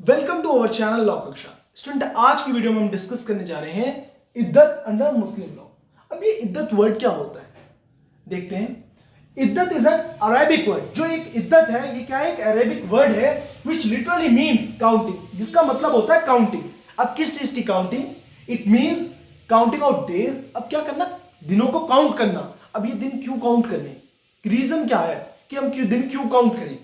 Welcome to our channel law कक्षा। Student, आज की वीडियो में हम डिस्कस करने जा रहे हैं इद्दत अंडर मुस्लिम लॉ। अब ये इद्दत वर्ड क्या होता है देखते हैं। इद्दत इज एन अरेबिक वर्ड। जो एक इद्दत है ये क्या है, एक अरेबिक वर्ड है विच लिटरली मीन्स काउंटिंग, जिसका मतलब होता है काउंटिंग। अब किस चीज की counting? It means counting of days. अब क्या करना? दिनों को काउंट करना। अब ये दिन क्यों काउंट करने, रीजन क्या है कि हम दिन क्यों काउंट करें?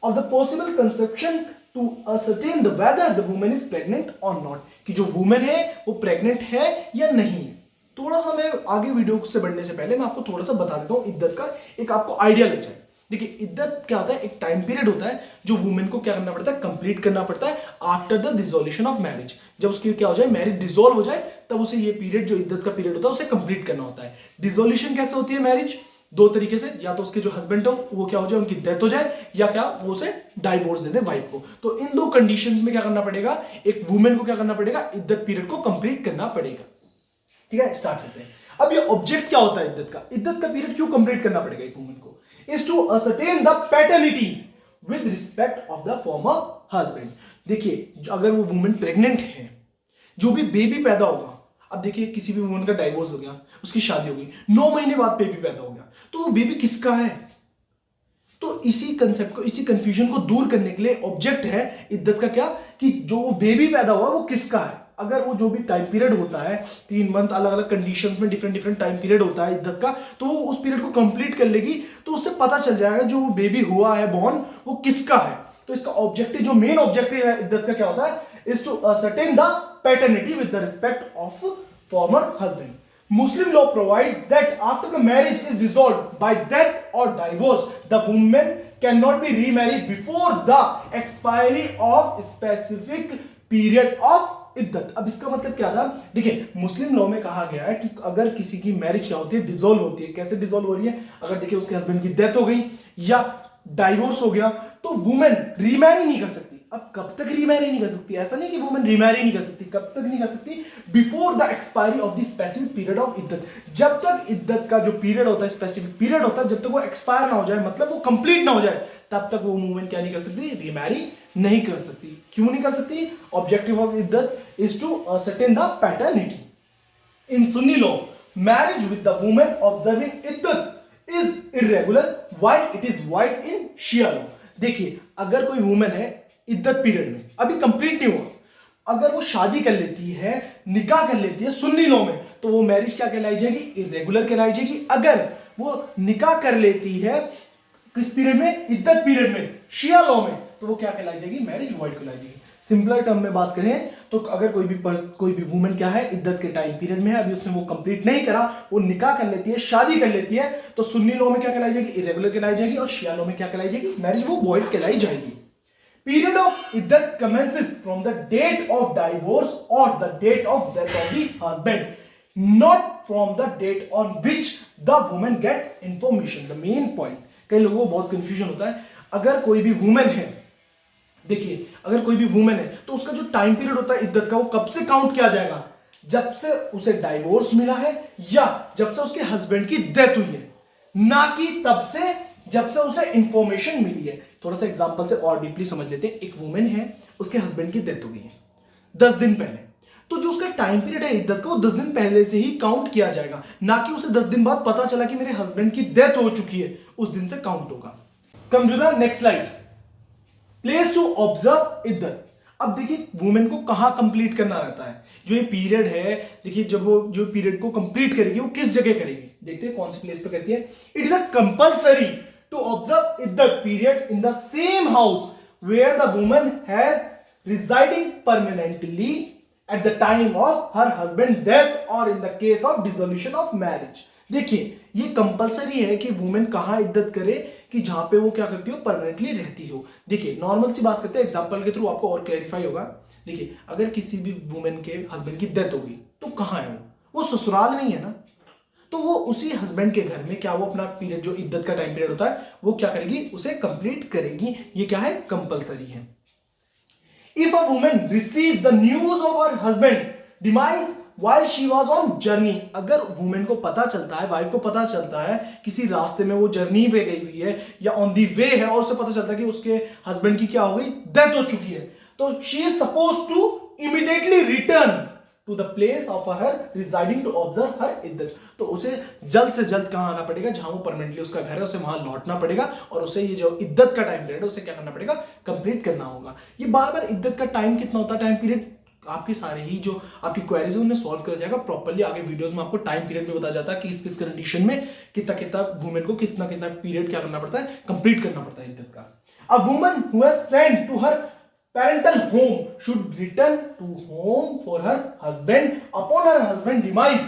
of the possible conception to ascertain the whether the woman is pregnant or not, कि जो वुमेन है वो प्रेग्नेंट है या नहीं है। थोड़ा सा मैं आगे वीडियो से बढ़ने से पहले मैं आपको थोड़ा सा बता देता हूं इद्दत का, एक आपको आइडिया लग जाए। देखिए, इद्दत क्या होता है? एक टाइम पीरियड होता है जो वुमेन को क्या करना पड़ता है, कंप्लीट करना पड़ता है after the dissolution of marriage. जब उसकी क्या हो जाए, मैरिज डिसॉल्व हो जाए, तब उसे ये पीरियड जो इद्दत का पीरियड होता है उसे कंप्लीट करना होता है। डिसोल्यूशन कैसे होती है मैरिज? दो तरीके से, या तो उसके जो हस्बैंड हो वो क्या हो जाए, उनकी डेथ हो जाए, या क्या वो उसे डाइवोर्स दे दे वाइफ को। तो इन दो कंडीशंस में क्या करना पड़ेगा, एक वुमेन को क्या करना पड़ेगा, इद्दत पीरियड को कंप्लीट करना पड़ेगा। ठीक है, स्टार्ट करते हैं। अब ये ऑब्जेक्ट क्या होता है इद्दत का? इद्दत का पीरियड क्यों कंप्लीट करना पड़ेगा एक वुमेन को? Is to ascertain the paternity with respect of the former husband. देखिए, अगर वो वुमेन प्रेग्नेंट है, जो भी बेबी पैदा होगा, अब देखिए किसी भी वुमन का डाइवोर्स हो गया, उसकी शादी हो गई, 9 महीने बाद बेबी पैदा हो गया, तो वो बेबी किसका है? तो इसी कंसेप्ट को, इसी कंफ्यूजन को दूर करने के लिए ऑब्जेक्ट है इद्दत का क्या, कि जो बेबी पैदा हुआ वो किसका है। अगर वो जो भी टाइम पीरियड होता है, 3 मंथ, अलग अलग कंडीशंस में डिफरेंट डिफरेंट टाइम पीरियड होता है इद्दत का, तो वो उस पीरियड को कंप्लीट कर लेगी, तो उससे पता चल जाएगा जो बेबी हुआ है बॉर्न वो किसका है। तो इसका ऑब्जेक्टिव, जो मेन ऑब्जेक्टिव है इद्दत का क्या होता है, is to ascertain the paternity with the respect of former husband. Muslim law provides that after the marriage is dissolved by death or divorce, the woman cannot be remarried before the expiry of specific period of इद्दत। अब इसका मतलब क्या था? देखिए, मुस्लिम law में कहा गया है कि अगर किसी की मैरिज क्या होती है, डिसॉल्व होती है। कैसे डिसॉल्व हो रही है? अगर देखिए उसके हस्बैंड की डेथ हो गई या डाइवोर्स हो गया, तो वुमेन रीमैरी नहीं कर सकती। अब कब तक रीमैरी नहीं कर सकती? ऐसा नहीं कि वुमेन रीमैरी नहीं कर सकती, कब तक नहीं कर सकती? Before the expiry of the specific period of iddat. जब तक इद्दत का जो पीरियड होता है, स्पेसिफिक पीरियड होता है, जब तक वो एक्सपायर ना हो जाए, मतलब वो कंप्लीट ना हो जाए, तब तक वो वुमेन क्या नहीं कर सकती, रीमैरी नहीं कर सकती। क्यों नहीं कर सकती? Objective of iddat is to ascertain the paternity. In Sunni law, marriage with the women observing iddat is irregular while it is void in Shia law. देखिए, अगर कोई वुमेन है इद्दत पीरियड में, अभी कंप्लीट नहीं हुआ, अगर वो शादी कर लेती है, निकाह कर लेती है सुन्नी लॉ में, तो वो मैरिज क्या कहलाई जाएगी? इर्रेगुलर कहलाई जाएगी। अगर वो निकाह कर लेती है किस पीरियड में? इद्दत पीरियड में, शिया लॉ में, तो वो क्या कहलाई जाएगी? मैरिज वाइड कहलाई जाएगी। सिंपलर टर्म में बात करें तो अगर कोई भी वुमेन क्या है, इद्दत के टाइम पीरियड में है, अभी उसने वो कंप्लीट नहीं करा, वो निकाह कर लेती है, शादी कर लेती है, तो सुन्नी लॉ में क्या कहलाई जाएगी? इर्रेगुलर कहलाई जाएगी। और शिया लॉ में क्या कहलाई जाएगी? मैरिज वो वॉइड कहलाई जाएगी। Period of iddat commences from the date of divorce or the date of death of the husband, not from the date on which the woman get information. The main point, कई लोगों को बहुत confusion होता है। अगर कोई भी women है, देखिए, अगर कोई भी वुमेन है तो उसका जो टाइम पीरियड होता है इद्दत का, वो कब से काउंट किया जाएगा? जब से उसे डाइवोर्स मिला है या जब से उसके हस्बैंड की डेथ हुई है, ना कि तब से जब से उसे इंफॉर्मेशन मिली है। थोड़ा सा एग्जांपल से और डीपली समझ लेते हैं। एक वुमेन है, उसके हस्बैंड की डेथ हो गई है 10 दिन पहले, तो जो उसका टाइम पीरियड है इद्दत का, वो 10 दिन पहले से ही काउंट किया जाएगा, ना कि उसे 10 दिन बाद पता चला कि मेरे हस्बैंड की डेथ हो चुकी है, उस दिन से काउंट होगा। कम जो ना, next slide. Place to observe iddat. अब देखिए, वुमेन को कहां कंप्लीट करना रहता है? जो ये पीरियड है, देखिए, जब वो जो पीरियड को कंप्लीट करेगी वो किस जगह करेगी? देखते हैं कौन सी प्लेस पे करती है। It is a compulsory to observe iddat period in the same house where the woman has residing permanently at the time of her husband death or in the case of dissolution of marriage। देखिए, ये compulsory है कि women कहां इद्दत करे, कि जहां पे वो क्या करती हो, परमानेंटली रहती हो। देखिए, नॉर्मल सी बात करते हैं, एग्जांपल के थ्रू आपको और क्लैरिफाई होगा। देखिए, अगर किसी भी वुमेन के हस्बैंड की डेथ होगी, तो कहां है वो ससुराल नहीं है ना, तो वो उसी हस्बैंड के घर में क्या वो अपना पीरियड, जो इद्दत का टाइम पीरियड होता है, वो क्या करेगी? उसे कंप्लीट करेगी। ये क्या है? कंपलसरी है। If a woman receive the news of her husband demise while she was on journey, अगर वुमेन को पता चलता है, वाइफ को पता चलता है, किसी रास्ते में वो जर्नी पे गई हुई है या ऑन दी वे है, और उसे पता चलता है कि उसके हस्बैंड की क्या हो गई? डेथ हो चुकी है, तो she is suppose to immediately return to the place of her residing to observe her iddat. तो उसे जल्द से जल्द कहां आना पड़ेगा, जहां वो परमानेंटली उसका घर है, उसे वहां लौटना पड़ेगा और उसे ये जो इद्दत का टाइम पीरियड है उसे क्या करना पड़ेगा, कंप्लीट करना होगा। ये बार बार इद्दत का टाइम कितना होता है, टाइम पीरियड आपके सारे ही जो आपकी क्वेरीज है उन्हें सॉल्व कर जाएगा प्रॉपर्ली। आगे वीडियोस में आपको टाइम पीरियड में बताया जाता है कि किस किस कंडीशन में कितना कितना वुमेन को कितना कितना पीरियड क्या करना पड़ता है, कंप्लीट करना पड़ता है इद्दत का। A woman who has sent to her parental home should return to home for her husband upon her husband demise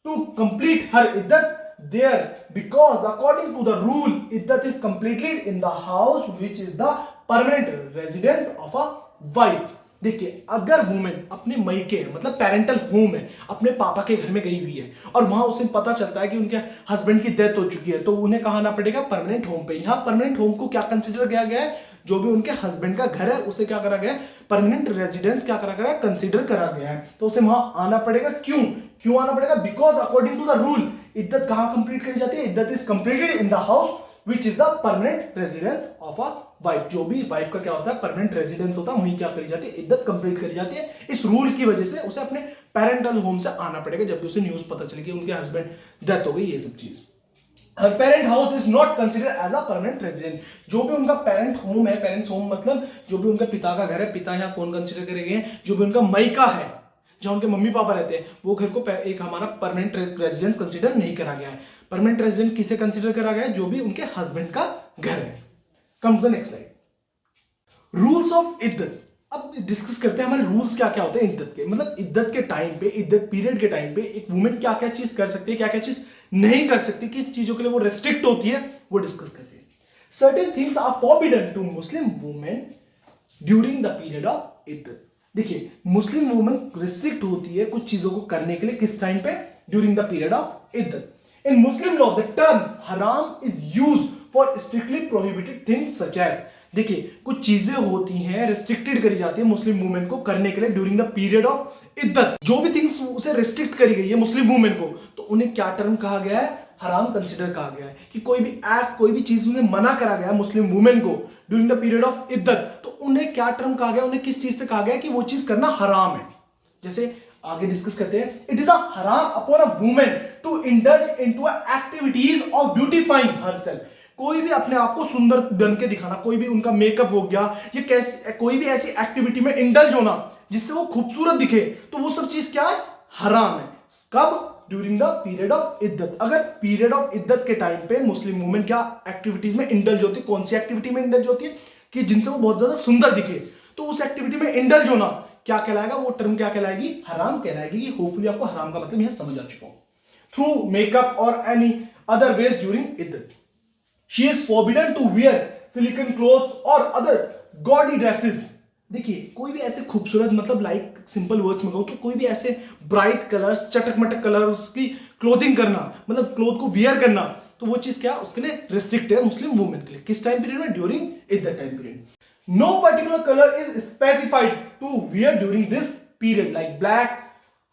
to complete her iddat there, because according to the rule iddat is completed in the house which is the permanent residence of a wife। देखिए, अगर women अपने मैके मतलब parental home है, अपने पापा के घर में गई हुई है और वहां उसे पता चलता है कि उनके हस्बैंड की डेथ हो चुकी है, तो उन्हें कहाँ आना पड़ेगा, परमानेंट होम पे। यहाँ परमानेंट होम को क्या कंसिडर किया गया है, जो भी उनके हस्बैंड का घर है उसे क्या करा गया है, परमानेंट रेजिडेंस क्या करा गया, कंसिडर करा गया है। तो उसे वहां आना पड़ेगा। क्यों आना पड़ेगा, because according to the rule iddat कहां कंप्लीट करी जाती है, iddat is completed in the house which is the permanent residence of a wife. जो भी वाइफ का क्या होता है, परमानेंट रेजिडेंस होता है, वहीं क्या करी जाती है, इद्दत कंप्लीट करी जाती है। इस रूल की वजह से उसे अपने पेरेंटल होम से आना पड़ेगा जब भी उसे न्यूज पता चले कि उनके हस्बैंड डेथ हो गई, ये सब चीज। Her parent house is not considered as a permanent residence। जो भी उनका पेरेंट होम है, पेरेंट्स होम मतलब जो भी उनका पिता का घर है, पिता यहाँ कौन कंसिडर करेंगे, जो भी उनका मैका है, जहां उनके मम्मी पापा रहते हैं, वो घर को एक हमारा परमानेंट रेजिडेंस कंसिडर नहीं करा गया है। परमानेंट रेजिडेंस किसे कंसिडर करा गया है, जो भी उनके हस्बैंड का घर है। Come to the next slide, rules of iddat. अब डिस्कस करते हैं हमारे रूल्स क्या क्या होते हैं इद्दत के, मतलब इद्दत के टाइम पे, इद्दत पीरियड के टाइम पे एक वुमेन क्या क्या चीज कर सकती है, क्या क्या चीज नहीं कर सकती, किस चीजों के लिए वो रेस्ट्रिक्ट होती है, वो डिस्कस करते हैं। Certain things are forbidden to Muslim women during the period of iddat. देखिए, मुस्लिम वुमेन रिस्ट्रिक्ट होती है कुछ चीजों को करने के लिए, किस टाइम पे, during the period of iddat. In Muslim law the term haram is used for strictly prohibited things such as. देखिए, कुछ चीजें होती हैं रिस्ट्रिक्टेड करी जाती है मुस्लिम वुमेन को करने के लिए ड्यूरिंग द पीरियड ऑफ इद्दत। जो भी थिंग्स उसे रिस्ट्रिक्ट करी गई है मुस्लिम वुमेन को, तो उन्हें क्या टर्म कहा गया है, हराम कंसिडर कहा गया है। कि कोई भी एक्ट, कोई भी चीज उन्हें मना करा गया है मुस्लिम वुमेन को ड्यूरिंग द पीरियड ऑफ इद्दत, तो उन्हें क्या टर्म कहा गया, उन्हें किस चीज से कहा गया कि वो चीज करना हराम है। जैसे आगे डिस्कस करते हैं, इट इज अ हराम upon a women to indulge into activities of beautifying herself. कोई भी अपने आप को सुंदर बन के दिखाना, कोई भी उनका मेकअप हो गया, ये कैसे कोई भी ऐसी एक्टिविटी में इंडल्ज होना जिससे वो खूबसूरत दिखे, तो वो सब चीज क्या है, हराम है। कब, ड्यूरिंग द पीरियड ऑफ इद्दत। अगर पीरियड ऑफ इद्दत के टाइम पे मुस्लिम वुमेन क्या एक्टिविटीज में इंडल्ज होती है, कौन सी एक्टिविटी में इंडल्ज होती है, कि जिनसे वो बहुत ज्यादा सुंदर दिखे, तो उस एक्टिविटी में इंडल्ज होना क्या कहलाएगा, वो टर्म क्या कहलाएगी, हराम कहलाएगी। होपफुली आपको हराम का मतलब यह समझ आ चुका हो। थ्रू मेकअप और any other ways during iddat. She is forbidden to wear silicon clothes or other gaudy dresses। देखिए, कोई भी ऐसे खूबसूरत, मतलब लाइक सिंपल वर्ड्स में कहूं तो कोई भी ऐसे ब्राइट कलर्स, चटक मटक कलर्स की क्लोथिंग करना, मतलब क्लोथ को वियर करना, तो वो चीज क्या, उसके लिए रिस्ट्रिक्ट है मुस्लिम वुमेन के लिए। किस टाइम पीरियड में, during iddat time period. No particular colour is specified to wear during this period like black,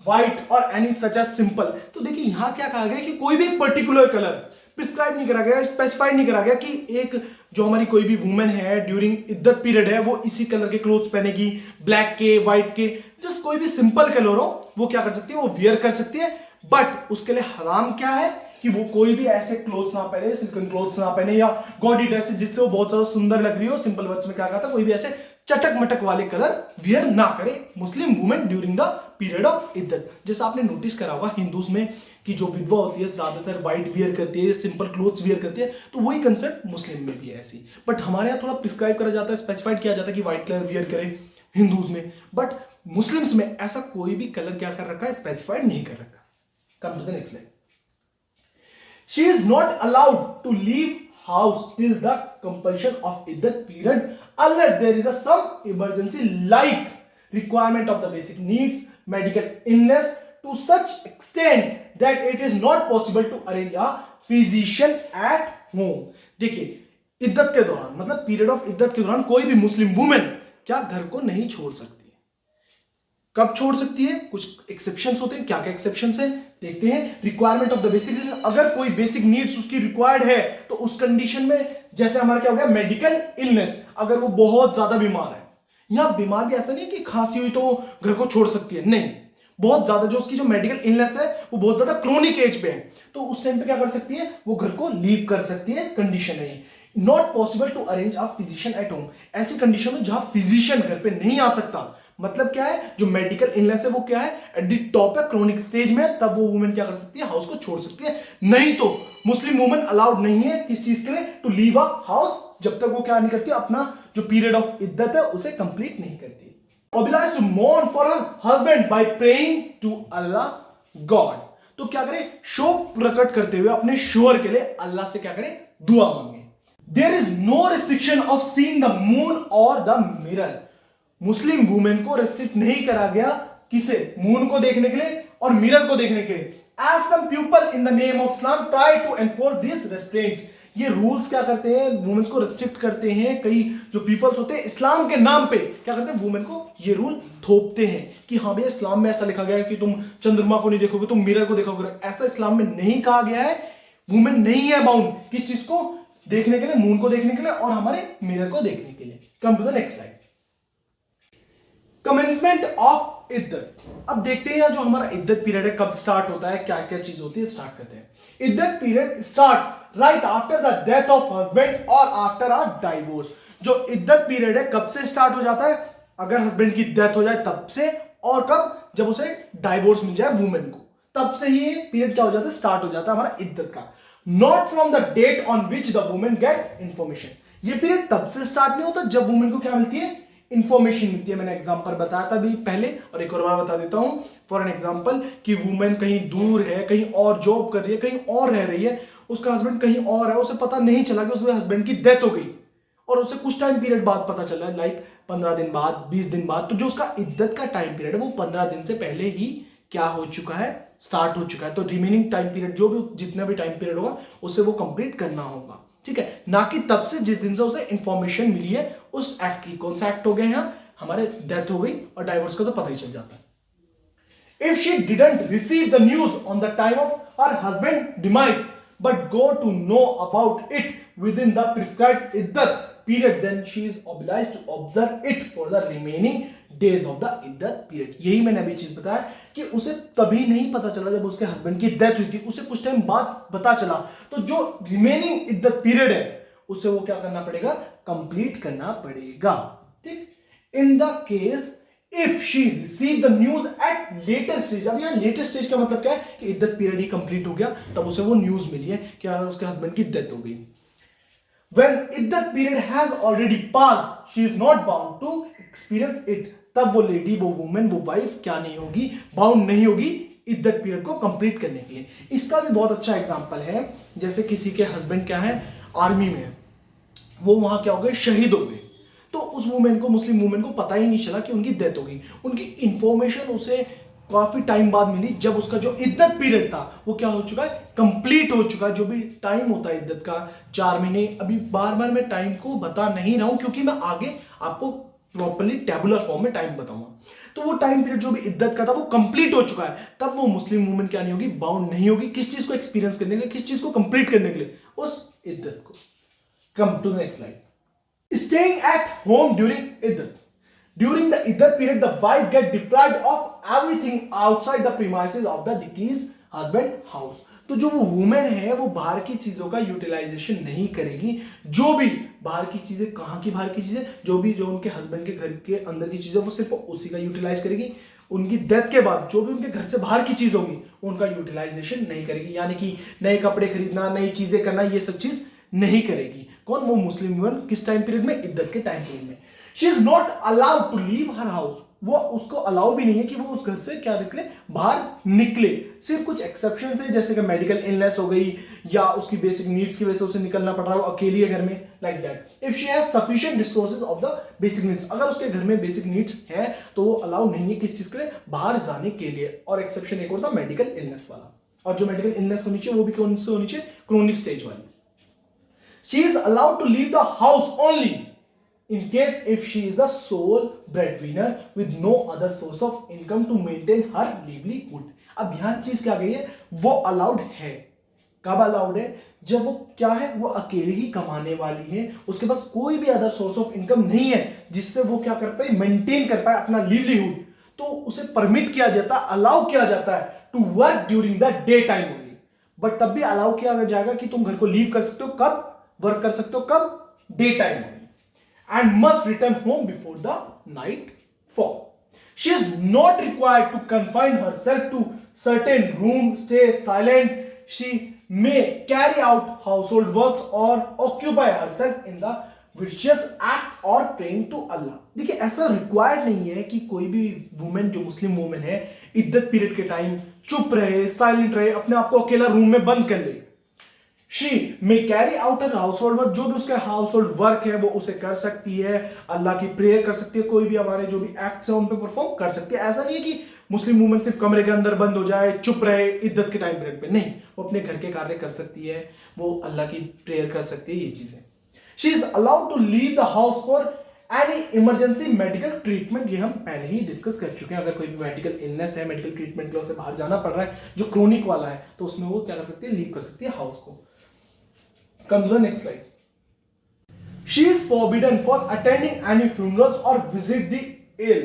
white और एनी सच एज सिंपल। तो देखिए, यहां क्या कहा गया कि कोई भी एक पर्टिकुलर कलर प्रिस्क्राइब नहीं करा गया, स्पेसिफाइड नहीं करा गया कि एक जो हमारी कोई भी वुमेन है ड्यूरिंग इद्दत पीरियड है वो इसी कलर के क्लोथ्स पहनेगी, ब्लैक के, व्हाइट के, जस्ट कोई भी सिंपल कलर हो वो क्या कर सकती है, वो वियर कर सकती है। बट उसके लिए हराम क्या है कि वो कोई भी ऐसे क्लोथ्स ना पहने, सिल्कन क्लोथ्स ना पहने या गॉडी ड्रेस जिससे वो बहुत ज्यादा सुंदर लग रही हो। सिंपल वर्ड्स में क्या कहा था, कोई भी ऐसे चटक मटक वाले कलर वियर ना करे Muslim women during the period of iddat. जैसा आपने नोटिस करा होगा हिंदूज में कि जो विधवा होती है ज्यादातर व्हाइट वियर करती है, सिंपल क्लोथ्स वियर करती है, तो वही कंसेप्ट मुस्लिम में भी है ऐसी। बट हमारे यहाँ थोड़ा प्रिस्क्राइब करा जाता है, स्पेसिफाइड किया जाता है कि व्हाइट कलर वियर करें हिंदूज में, बट मुस्लिम्स में ऐसा कोई भी कलर क्या कर रखा है, स्पेसिफाइड नहीं कर रखा। Come to the next slide. She is not allowed to leave house till the completion of iddat period unless there is some emergency like requirement of the basic needs, medical illness to such extent that it is not possible to arrange a physician at home। देखिए, इद्दत के दौरान मतलब period of इद्दत के दौरान कोई भी Muslim women क्या घर को नहीं छोड़ सकती। कब छोड़ सकती है, कुछ एक्सेप्शंस होते हैं। क्या क्या एक्सेप्शंस है देखते हैं। रिक्वायरमेंट ऑफ द बेसिक, अगर कोई बेसिक नीड्स उसकी रिक्वायर्ड है तो उस कंडीशन में, जैसे हमारा क्या हो गया, मेडिकल इलनेस, अगर वो बहुत ज्यादा बीमार है यहाँ बीमार भी ऐसा नहीं है कि खांसी हुई तो वो घर को छोड़ सकती है, नहीं, बहुत ज्यादा जो उसकी जो मेडिकल इलनेस है वो बहुत ज्यादा क्रोनिक एज पे है, तो उस टाइम पे क्या कर सकती है, वो घर को लीव कर सकती है, कंडीशन है ये। Not possible to arrange a physician at home, ऐसी कंडीशन में जहां फिजिशियन घर पे नहीं आ सकता, मतलब क्या है, जो मेडिकल इलनेस है वो क्या है, एट द टॉप है, क्रोनिक स्टेज में, तब वो वुमेन क्या कर सकती है, हाउस को छोड़ सकती है। नहीं तो मुस्लिम वुमेन अलाउड नहीं है किस चीज के लिए, टू लीव अ हाउस, जब तक वो क्या नहीं करती, अपना जो पीरियड ऑफ इद्दत है उसे कंप्लीट नहीं करती। Obliged to mourn for her husband by praying to Allah God, तो क्या करें, शोक प्रकट करते हुए अपने शोहर के लिए अल्लाह से क्या करें, दुआ मांगे। There is no restriction of seeing the moon or the mirror, Muslim women को रेस्ट्रिक्ट नहीं करा गया, किसे, मून को देखने के लिए और मिरर को देखने के लिए। As some people in the name of Islam try to enforce these restraints, ये रूल्स क्या करते हैं, वुमेन्स को रेस्ट्रिक्ट करते हैं, कई जो पीपल्स होते हैं इस्लाम के नाम पे क्या करते हैं, वुमेन को ये रूल थोपते हैं कि हाँ भैया इस्लाम में ऐसा लिखा गया है कि तुम चंद्रमा को नहीं देखोगे, तुम मिरर को देखोगे, ऐसा इस्लाम में नहीं कहा गया है। वुमेन नहीं है बाउंड किस चीज को देखने के लिए, मून को देखने के लिए और हमारे मिरर को देखने के लिए। Come to the next slide, commencement of iddat. अब देखते हैं जो हमारा इद्दत पीरियड है कब स्टार्ट होता है, क्या क्या चीज होती है, स्टार्ट करते हैं। Iddat period start right after the death of husband और आफ्टर अ डाइवोर्स। जो इद्दत पीरियड है कब से स्टार्ट हो जाता है, अगर हस्बैंड की डेथ हो जाए तब से, और कब, जब उसे डाइवोर्स मिल जाए वुमेन को, तब से ही ये पीरियड क्या हो जाता है, स्टार्ट हो जाता है हमारा इद्दत का। Not from the date on which the women get information. ये पीरियड तब से स्टार्ट नहीं होता जब वुमेन को क्या मिलती है, इंफॉर्मेशन मिलती है। मैंने एग्जांपल बताया था अभी पहले और एक और बार बता देता हूं, फॉर एन एग्जांपल कि वुमेन कहीं दूर है, कहीं और जॉब कर रही है, कहीं और रह रही है, उसका हस्बैंड कहीं और है, उसे पता नहीं चला कि उसके हस्बैंड की डेथ हो गई और उसे कुछ टाइम पीरियड बाद पता चला है, लाइक 15 दिन बाद, 20 दिन बाद, तो जो उसका इद्दत का टाइम पीरियड है वो 15 दिन से पहले ही क्या हो चुका है, स्टार्ट हो चुका है। तो रिमेनिंग टाइम पीरियड जो भी जितना भी टाइम पीरियड होगा उसे वो कंप्लीट करना होगा, ठीक है, ना कि तब से जिस दिन से उसे इंफॉर्मेशन मिली है उस एक्ट की। कौन सा एक्ट हो गया यहाँ, हमारे डेथ हो गई और डाइवोर्स का तो पता ही चल जाता है। If she didn't receive the news on the time of her husband demise but go to know about it within the prescribed iddat period, then she is obliged to observe it for the remaining days of the iddat period। यही मैंने अभी चीज बताया कि उसे तभी नहीं पता चला जब उसके हस्बैंड की डेथ हुई थी, उसे कुछ टाइम बाद पता चला, तो जो रिमेनिंग इद्दत पीरियड है उसे वो क्या करना पड़ेगा, कंप्लीट करना पड़ेगा, ठीक। In the case if she receive the news at later stage, अब यहां लेटर स्टेज का मतलब क्या है कि इद्दत पीरियड ही कंप्लीट हो गया, तब उसे वो न्यूज मिली है कि यार उसके हस्बैंड की डेथ हो गई। When iddat period has already passed, she is not bound to experience it, तब वो लेडी, वो वुमेन, वो वाइफ क्या नहीं होगी, बाउंड नहीं होगी इद्दत पीरियड को कंप्लीट करने के लिए। इसका भी बहुत अच्छा एग्जांपल है, जैसे किसी के हस्बैंड क्या है, आर्मी में, वो वहां क्या हो गए, शहीद हो गए, तो उस वुमेन को, मुस्लिम वुमेन को पता ही नहीं चला कि उनकी डेथ हो गई। उनकी इंफॉर्मेशन उसे काफी टाइम बाद मिली जब उसका जो इद्दत पीरियड था वो क्या हो चुका है, कंप्लीट हो चुका है। जो भी टाइम होता है इद्दत का, 4 महीने, अभी बार बार मैं टाइम को बता नहीं रहा हूं क्योंकि मैं आगे आपको प्रॉपर्ली टेबुलर फॉर्म में टाइम बताऊंगा। तो वो टाइम पीरियड जो भी इद्दत का था वो कंप्लीट हो चुका है, तब वो मुस्लिम वुमेन क्या नहीं होगी, बाउंड नहीं होगी किस चीज को एक्सपीरियंस करने के लिए, किस चीज को कंप्लीट करने के लिए, उस इद्दत को। Come to the next slide, staying at home during iddat. During the iddat period, the wife get deprived of everything outside the premises of the deceased husband house. तो जो वो वुमेन है वो बाहर की चीजों का यूटिलाइजेशन नहीं करेगी। जो भी बाहर की चीजें, कहाँ की बाहर की चीजें, जो उनके हस्बैंड के घर के अंदर की चीजें वो सिर्फ उसी का यूटिलाइज करेगी। उनकी डेथ के बाद जो भी उनके घर से बाहर की चीज होगी उनका यूटिलाइजेशन नहीं करेगी, यानी कि नए कपड़े खरीदना, नई चीजें करना, ये सब चीज नहीं करेगी। कौन, वो मुस्लिम वुमेन, किस टाइम पीरियड में, इद्दत के टाइम पीरियड में। She is not allowed to leave her house, वो उसको अलाउ भी नहीं है कि वो उस घर से क्या निकले, बाहर निकले। सिर्फ कुछ एक्सेप्शन थे, जैसे कि मेडिकल इलनेस हो गई या उसकी बेसिक नीड्स की वजह से उसे निकलना पड़ रहा है, वो अकेली है घर में, like that. If she has sufficient resources of the basic needs, अगर उसके घर में बेसिक नीड्स है तो वो अलाउ नहीं है किस चीज के लिए, बाहर जाने के लिए। और एक्सेप्शन एक और था मेडिकल इलनेस वाला, और जो मेडिकल इलनेस होनी चाहिए वो भी कौन से होनी चाहिए, क्रोनिक स्टेज वाली। She is allowed to leave the house only in case if she is the sole breadwinner with no other source of income to maintain her livelihood. अब यहां चीज क्या गई है, वो अलाउड है कब अलाउड है? जब वो क्या है, वो अकेले ही कमाने वाली है, उसके पास कोई भी अदर सोर्स ऑफ इनकम नहीं है जिससे वो क्या कर पाए, मेंटेन कर पाए अपना लिवलीहुड, तो उसे परमिट किया जाता है, अलाउ किया जाता है to work during the day time only. But तब भी अलाउ किया जाएगा कि तुम घर को लीव कर सकते हो, कब वर्क कर सकते हो, कब? Day time only. And must return home before the night fall. She is not required to confine herself to certain room, stay silent. She may carry out household works or occupy herself in the virtuous act or praying to Allah. देखिए ऐसा required नहीं है कि कोई भी women, जो Muslim women है, इद्दत period के टाइम चुप रहे, साइलेंट रहे, अपने आप को अकेला रूम में बंद कर ले। She may carry out her household work, जो भी उसका हाउसहोल्ड वर्क है वो उसे कर सकती है, अल्लाह की प्रेयर कर सकती है, कोई भी हमारे जो भी एक्ट्स है उन पे परफॉर्म कर सकती है। ऐसा नहीं है कि मुस्लिम वुमेन सिर्फ कमरे के अंदर बंद हो जाए, चुप रहे इद्दत के टाइम पीरियड पे, नहीं, वो अपने घर के कार्य कर सकती है, वो अल्लाह की प्रेयर कर सकती है, ये चीजें। She is allowed to leave the house for any emergency medical treatment, ये हम पहले ही डिस्कस कर चुके हैं। अगर कोई भी मेडिकल इलनेस है, मेडिकल ट्रीटमेंट के लिए उसे बाहर जाना पड़ रहा है, जो क्रोनिक वाला है, तो उसमें वो क्या कर सकती है, लीव कर सकती है हाउस को। Come to the next slide. She is forbidden for attending any funerals or visit the ill.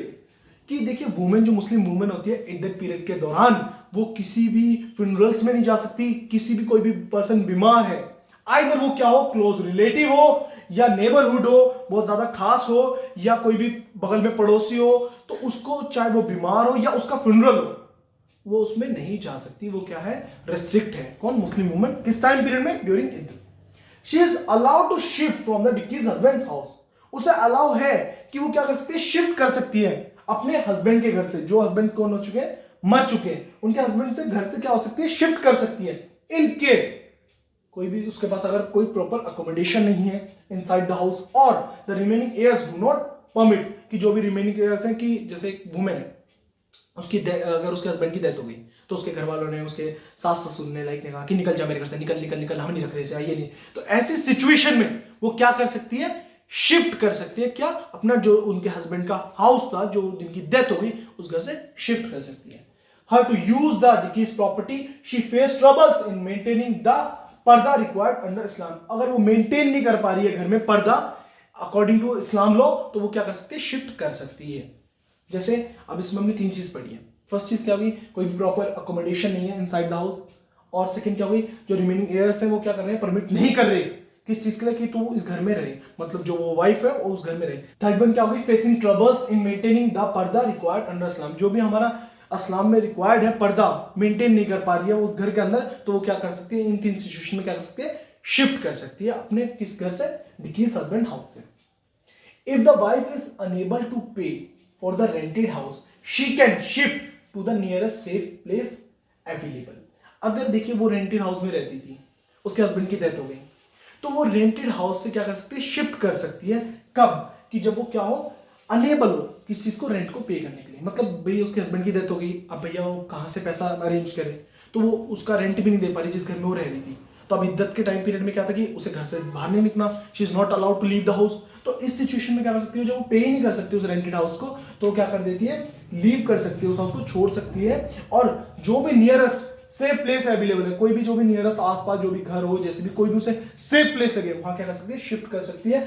कि देखिए वुमेन, जो मुस्लिम वुमेन होती है, इद्दत पीरियड के दौरान वो किसी भी फ्यूनरल्स में नहीं जा सकती, किसी भी कोई भी पर्सन बीमार है, आइदर वो क्या हो, क्लोज रिलेटिव हो या नेबरहुड हो, बहुत ज्यादा खास हो, या कोई भी बगल में पड़ोसी हो, तो उसको चाहे वो बीमार हो या उसका फ्यूनरल हो, वो उसमें नहीं जा सकती। वो क्या है, रेस्ट्रिक्ट है। कौन? मुस्लिम वुमेन। किस टाइम पीरियड में? During iddat. She is allowed to shift from the deceased husband house. उसे अलाउ है कि वो क्या कर सकती है, शिफ्ट कर सकती है अपने हस्बैंड के घर से। जो हस्बैंड कौन हो चुके हैं, मर चुके हैं, उनके हस्बैंड से घर से क्या हो सकती है, शिफ्ट कर सकती है। इन केस कोई भी उसके पास अगर कोई प्रॉपर अकोमोडेशन नहीं है इनसाइड द हाउस, और the remaining heirs do not permit, कि जो भी रिमेनिंग एयर्स हैं, कि जैसे एक वुमेन है, उसकी अगर उसके हस्बैंड की डेथ हो गई, तो उसके घर वालों ने, उसके सास ससुर ने ने कहा कि निकल जा मेरे घर से, निकल निकल निकल, हम नहीं रख रहे से, ये नहीं। तो ऐसी सिचुएशन में वो क्या कर सकती है, शिफ्ट कर सकती है। क्या? अपना जो उनके हस्बैंड का हाउस था, जो जिनकी डेथ हो गई, उस घर से शिफ्ट कर सकती है। हर टू यूज द डिकीज property, she face troubles in maintaining the purdah required under Islam. अगर वो मेंटेन नहीं कर पा रही है घर में पर्दा अकॉर्डिंग टू इस्लाम लॉ, तो वो क्या कर सकती है, शिफ्ट कर सकती है। जैसे अब इसमें हमने 3 चीज पढ़ी है। फर्स्ट चीज क्या हुई, कोई भी प्रॉपर अकोमोडेशन नहीं है इनसाइड द हाउस, और सेकंड क्या हुई, जो रिमेनिंग एयर्स हैं वो क्या कर रहे हैं, परमिट नहीं कर रहे किस चीज के लिए, कि तू इस घर में रहे, मतलब जो वो वाइफ है वो उस घर में रहे। थर्ड वन क्या हुई, facing troubles in maintaining the purdah required under इस्लाम। जो भी हमारा इस्लाम में रिक्वायर्ड है, पर्दा मेंटेन नहीं कर पा रही है उस घर के अंदर, तो वो क्या कर सकती है, इन 3 सिचुएशन में क्या कर सकती है, शिफ्ट कर सकती है अपने किस घर से, डिकीज हस्बैंड हाउस से। If the wife is unable to pay for the rented house, she can shift to the nearest safe place available. अगर देखिए वो रेंटेड हाउस में रहती थी, उसके हस्बैंड की डेथ हो गई, तो वो रेंटेड हाउस से क्या कर सकती है, शिफ्ट कर सकती है। कब? कि जब वो क्या हो, अनेबल हो किस चीज को, रेंट को पे करने के लिए। मतलब भाई उसके हस्बैंड की डेथ हो गई, अब भैया वो कहां से पैसा अरेंज करे, तो वो उसका रेंट भी नहीं दे पा रही जिस घर में वो रह रही थी। तो अब इद्दत के टाइम पीरियड में क्या था कि उसे घर से बाहर नहीं निकलना, she is not allowed to leave the house. तो इस सिचुएशन में क्या कर सकती है, जब वो पे ही नहीं कर सकती उस रेंटेड हाउस को, तो क्या कर देती है, लीव कर सकती है, उस हाउस को छोड़ सकती है, और जो भी नियरेस्ट सेफ प्लेस अवेलेबल है, कोई भी जो भी नियरेस्ट आसपास जो भी घर हो, जैसे भी कोई भी उसे सेफ प्लेस लगे, वहां क्या कर सकती है, शिफ्ट कर सकती है।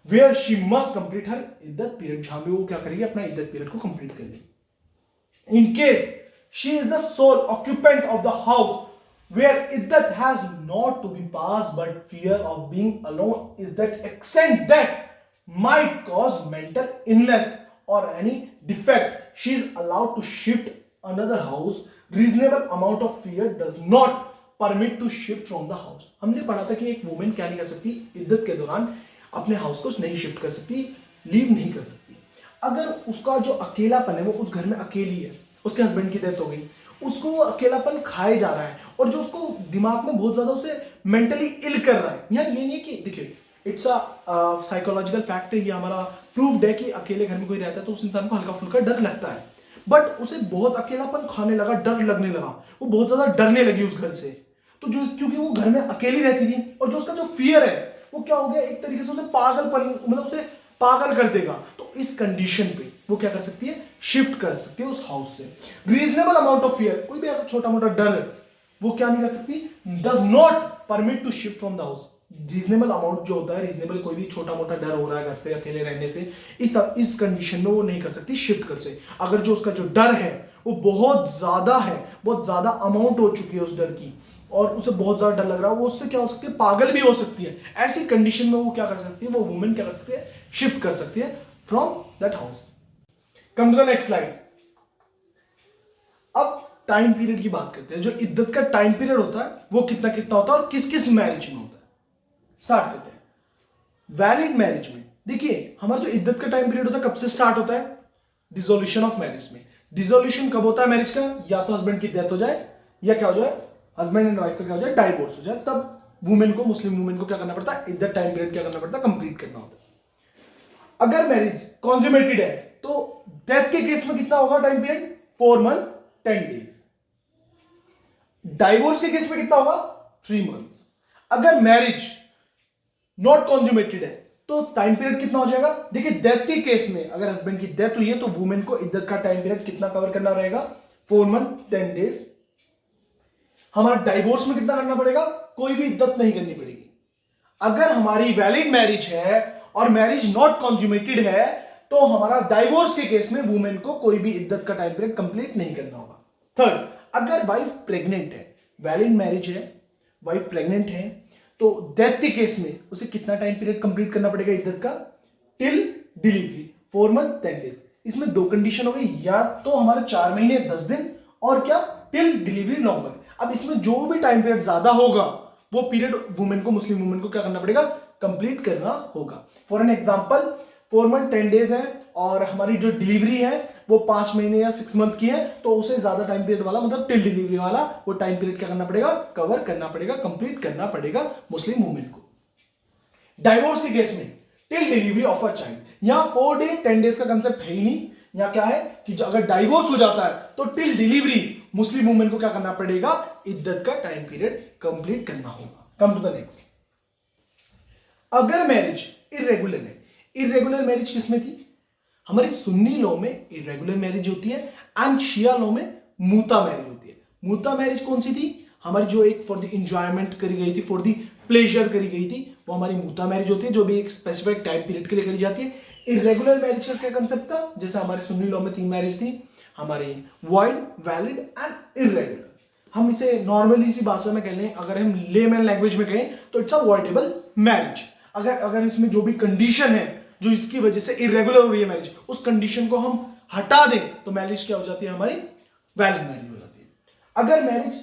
Where she must complete her iddat period, जहां भी वो क्या करेगी, अपना इद्दत पीरियड को कंप्लीट करेगी। In case she is the sole occupant of the house where iddat has not to be passed, but fear of being alone is that extent that might cause mental illness or any defect, she is allowed to shift another house. Reasonable amount of fear does not permit to shift from the house. हमने पढ़ा था कि एक women क्या नहीं कर सकती, इद्दत के दौरान अपने हाउस को नहीं शिफ्ट कर सकती, लीव नहीं कर सकती। अगर उसका जो अकेलापन है, वो उस घर में अकेली है, उसके हस्बैंड की डेथ हो गई, उसको वो अकेलापन खाए जा रहा है, और जो उसको दिमाग में बहुत ज्यादा उसे मेंटली इल कर रहा है। यहाँ ये नहीं है कि देखिए इट्स अ साइकोलॉजिकल फैक्ट है, ये हमारा प्रूव्ड है कि अकेले घर में कोई रहता है तो उस इंसान को हल्का फुल्का डर लगता है, बट उसे बहुत अकेलापन खाने लगा, डर लगने लगा, वो बहुत ज्यादा डरने लगी उस घर से। तो जो क्योंकि वो घर में अकेली रहती थी, और जो उसका जो फियर है वो क्या हो गया, एक तरीके से उसे पागलपन, मतलब उसे पागल कर देगा। तो इस कंडीशन पे वो क्या कर सकती है, शिफ्ट कर सकती है उस हाउस से। रीजनेबल अमाउंट ऑफ फियर, कोई भी ऐसा छोटा मोटा डर वो क्या नहीं कर सकती, does not permit to shift from the house. Reasonable amount जो होता है, रीजनेबल कोई भी छोटा मोटा डर हो रहा है घर से अकेले रहने से, इस कंडीशन में वो नहीं कर सकती शिफ्ट कर से। अगर जो उसका जो डर है वो बहुत ज्यादा है, बहुत ज्यादा अमाउंट हो चुकी है उस डर की, और उसे बहुत ज्यादा डर लग रहा है, वो उससे क्या हो सकती है, पागल भी हो सकती है। ऐसी कंडीशन में वो क्या कर सकती है, वो वुमेन क्या कर सकती है, शिफ्ट कर सकती है from that house. Come to the next slide. अब टाइम पीरियड की बात करते हैं। जो इद्दत का टाइम पीरियड होता है वो कितना कितना होता है और किस किस मैरिज में होता है। स्टार्ट करते हैं। वैलिड मैरिज में देखिए, हमारा जो इद्दत का टाइम पीरियड होता है कब से स्टार्ट होता है, डिसोल्यूशन ऑफ मैरिज में। डिसोल्यूशन कब होता है मैरिज का, या तो हस्बैंड की डेथ हो जाए, या क्या हो जाए, हस्बैंड एंड वाइफ का क्या हो जाए, डाइवोर्स हो जाए, तब वुमेन को, मुस्लिम वुमेन को क्या करना पड़ता है, इद्दत टाइम पीरियड क्या करना पड़ता है, कंप्लीट करना होता है। अगर मैरिज कॉन्ज्यूमेटेड है तो डेथ के केस में कितना होगा time period, 4 month 10 days. Divorce के केस में कितना होगा, 3 मंथ्स। अगर मैरिज नॉट कॉन्ज्यूमेटेड है तो टाइम पीरियड कितना हो जाएगा, देखिए डेथ के केस में अगर हस्बैंड की डेथ हुई है तो वुमेन को इद्दत का टाइम पीरियड कितना कवर करना रहेगा, 4 मंथ 10 डेज। हमारा डाइवोर्स में कितना करना पड़ेगा, कोई भी इद्दत नहीं करनी पड़ेगी। अगर हमारी वैलिड मैरिज है और मैरिज नॉट कॉन्ज्यूमेटेड है तो हमारा डाइवोर्स के केस में वुमेन को कोई भी इद्दत का टाइम पीरियड कंप्लीट नहीं करना होगा। थर्ड, अगर वाइफ प्रेग्नेंट है, वैलिड मैरिज है, वाइफ प्रेग्नेंट है, तो डेथ के केस में उसे कितना टाइम पीरियड कंप्लीट करना पड़ेगा इद्दत का, टिल डिलीवरी 4 मंथ 10 डेज। इसमें दो कंडीशन हो गई, या तो हमारे 4 महीने 10 दिन, और क्या, टिल डिलीवरी लॉन्गर। अब इसमें जो भी टाइम पीरियड ज्यादा होगा वो पीरियड वुमेन को, मुस्लिम वुमेन को क्या करना पड़ेगा, कंप्लीट करना होगा। For an example 4 month 10 days है और हमारी जो डिलीवरी है वो 5 महीने या 6 मंथ की है, तो उसे ज्यादा टाइम पीरियड वाला, मतलब टिल डिलीवरी वाला वो टाइम पीरियड क्या करना पड़ेगा, कवर करना पड़ेगा, कंप्लीट करना पड़ेगा मुस्लिम वुमेन को। डाइवोर्स के केस में till delivery of a child, यहां 4 डे 10 डेज का कंसेप्ट है ही नहीं। यहां क्या है कि अगर डाइवोर्स हो जाता है तो टिल डिलीवरी मुस्लिम वुमेन को क्या करना पड़ेगा, इद्दत का टाइम पीरियड कंप्लीट करना होगा। Come to the next. अगर मैरिज इरेगुलर है, इरेगुलर मैरिज किसमें थी, हमारी सुन्नी लॉ में इरेगुलर मैरिज होती है एंड शिया लॉ में मूता मैरिज होती है। मूता मैरिज कौन सी थी, हमारी जो एक फॉर द एंजॉयमेंट करी गई थी, फॉर द प्लेजर करी गई थी, वो हमारी मूता मैरिज होती है, जो भी एक स्पेसिफिक टाइम पीरियड के लिए करी जाती है। इरेगुलर मैरिज का क्या कंसेप्ट था, जैसे हमारे सुन्नी लॉ में 3 मैरिज थी, हमारी वॉइड, वैलिड एंड इरेगुलर। हम इसे नॉर्मली सी भाषा में कह लें, अगर हम लेमैन लैंग्वेज में कहें तो इट्स अ वॉइडेबल मैरिज। अगर इसमें जो भी कंडीशन है जो इसकी वजह से इरेगुलर हो रही है मैरिज, उस कंडीशन को हम हटा दें तो मैरिज क्या हो जाती है, हमारी वैलिड मैरिज हो जाती है। अगर मैरिज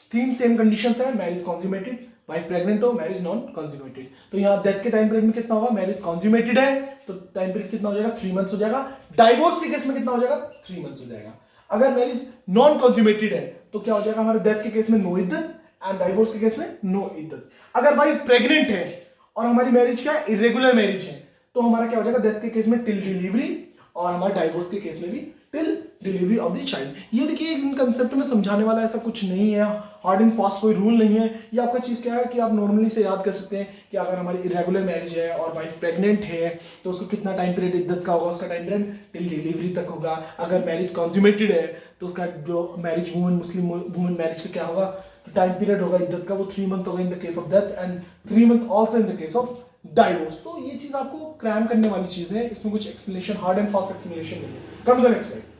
3 सेम कंडीशंस है, मैरिज कॉन्ज्यूमेटेड, वाइफ प्रेग्नेंट हो, मैरिज नॉन कॉन्ज्यूमेटेड, तो यहां डेथ के टाइम पीरियड में कितना होगा, मैरिज कॉन्ज्यूमेटेड है तो टाइम पीरियड कितना हो जाएगा, 3 मंथ्स हो जाएगा। डाइवोर्स के केस में कितना हो जाएगा, 3 मंथ्स हो जाएगा। अगर मैरिज नॉन कॉन्ज्यूमेटेड है तो क्या हो जाएगा, हमारे डेथ के केस में नो इद्दत एंड डाइवोर्स के केस में नो इद्दत। अगर वाइफ प्रेग्नेंट है और हमारी मैरिज क्या है, इरेगुलर मैरिज है, तो हमारा क्या हो जाएगा, डेथ के केस में टिल डिलीवरी और हमारे डाइवोर्स के केस में भी till delivery of the child. ये देखिए इन कंसेप्ट में समझाने वाला ऐसा कुछ नहीं है, हार्ड एंड फास्ट कोई रूल नहीं है। ये आपका चीज क्या है कि आप नॉर्मली से याद कर सकते हैं कि अगर हमारी इरेगुलर मैरिज है और वाइफ प्रेग्नेंट है तो उसको कितना टाइम पीरियड इद्दत का होगा, उसका टाइम पीरियड टिल डिलीवरी तक होगा। अगर मैरिज कॉन्ज्यूमेटेड है तो उसका जो मैरिज वुमन, मुस्लिम वुमन मैरिज का क्या होगा, टाइम पीरियड होगा इद्दत का, वो 3 मंथ होगा in the case of death and 3 month also in the case of divorce. तो ये चीज आपको क्रैम करने वाली चीज है, इसमें कुछ explanation, hard and fast explanation नहीं है। Come to the next slide.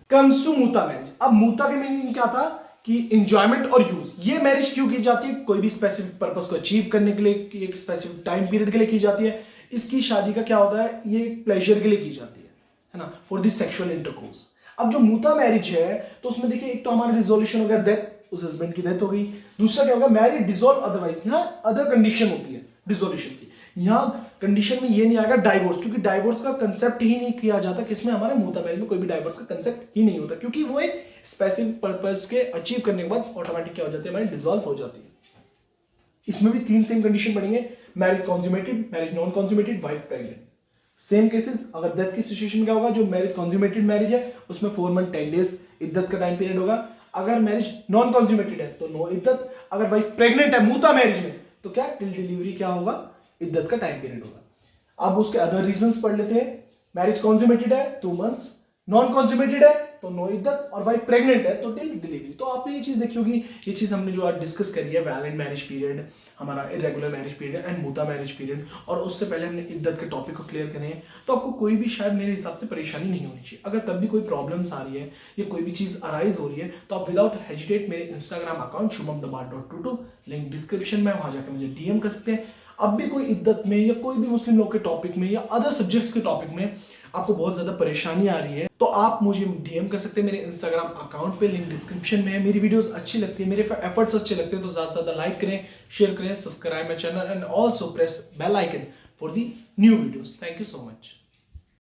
Comes to muta marriage. अब मूता के मीनिंग क्या था कि एंजॉयमेंट और यूज। ये मैरिज क्यों की जाती है, कोई भी स्पेसिफिक पर्पस को अचीव करने के लिए, एक स्पेसिफिक टाइम पीरियड के लिए की जाती है। इसकी शादी का क्या होता है, ये प्लेजर के लिए की जाती है ना, फॉर द सेक्सुअल इंटरकोर्स। अब जो मूता मैरिज है तो उसमें देखिए एक तो हमारा रिजोल्यूशन हो गया, डेथ, उस हस्बैंड की डेथ हो गई। दूसरा क्या होगा, मैरिज डिसॉल्व अदरवाइज। यहाँ अदर कंडीशन होती है डिसोल्यूशन की, यहाँ कंडीशन में ये नहीं आएगा डाइवोर्स, क्योंकि डाइवोर्स का कंसेप्ट ही नहीं किया जाता किसमें, हमारे मूता मैरिज में कोई भी डाइवोर्स का कंसेप्ट ही नहीं होता, क्योंकि वो एक स्पेसिफिक पर्पस के अचीव करने के बाद ऑटोमेटिक क्या हो जाती है, हमारी डिसॉल्व हो जाती है। इसमें भी 3 सेम कंडीशन बनेंगे, marriage consummated, marriage non consummated, wife pregnant. Same cases. अगर डेथ की सिचुएशन क्या होगा, जो मैरिज कॉन्ज्यूमेटेड मैरिज है उसमें 4 मंथ 10 डेज इद्दत का टाइम पीरियड होगा। अगर मैरिज नॉन कॉन्ज्यूमेटेड है तो नो इद्दत। अगर वाइफ प्रेग्नेंट है मूता मैरिज में तो क्या, टिल डिलीवरी क्या होगा, इद्दत का टाइम पीरियड होगा। अब उसके अदर रीजंस पढ़ लेते हैं। मैरिज कॉन्ज्यूमेटेड है 2 मंथ्स, नॉन कॉन्ज्यूमेटेड है तो नो इद्दत, और वाइफ प्रेग्नेंट है तो टिल डिलीवरी। तो आपने ये चीज देखी होगी, ये चीज हमने जो आज डिस्कस करी है, वैलिड मैरिज पीरियड, हमारा इरेगुलर मैरिज पीरियड एंड मुता मैरिज पीरियड, और उससे पहले हमने इद्दत के टॉपिक को क्लियर करे हैं। तो आपको कोई भी शायद मेरे हिसाब से परेशानी नहीं होनी चाहिए। अगर तब भी कोई प्रॉब्लम्स आ रही है या कोई भी चीज अराइज हो रही है तो आप विदाउट हेजिटेट मेरे Instagram account shubhamdabar.22, link description में, वहां जाकर मुझे डीएम कर सकते हैं। अब भी कोई इद्दत में या कोई भी मुस्लिम लॉ के टॉपिक में या अदर सब्जेक्ट्स के टॉपिक में आपको बहुत ज्यादा परेशानी आ रही है तो आप मुझे डीएम कर सकते हैं मेरे इंस्टाग्राम अकाउंट पे, लिंक डिस्क्रिप्शन में है। मेरी वीडियोस अच्छी लगती है, मेरे एफर्ट्स अच्छे लगते हैं तो ज्यादा से ज्यादा लाइक करें, शेयर करें, subscribe my channel and also press bell icon for the new videos. Thank you so much.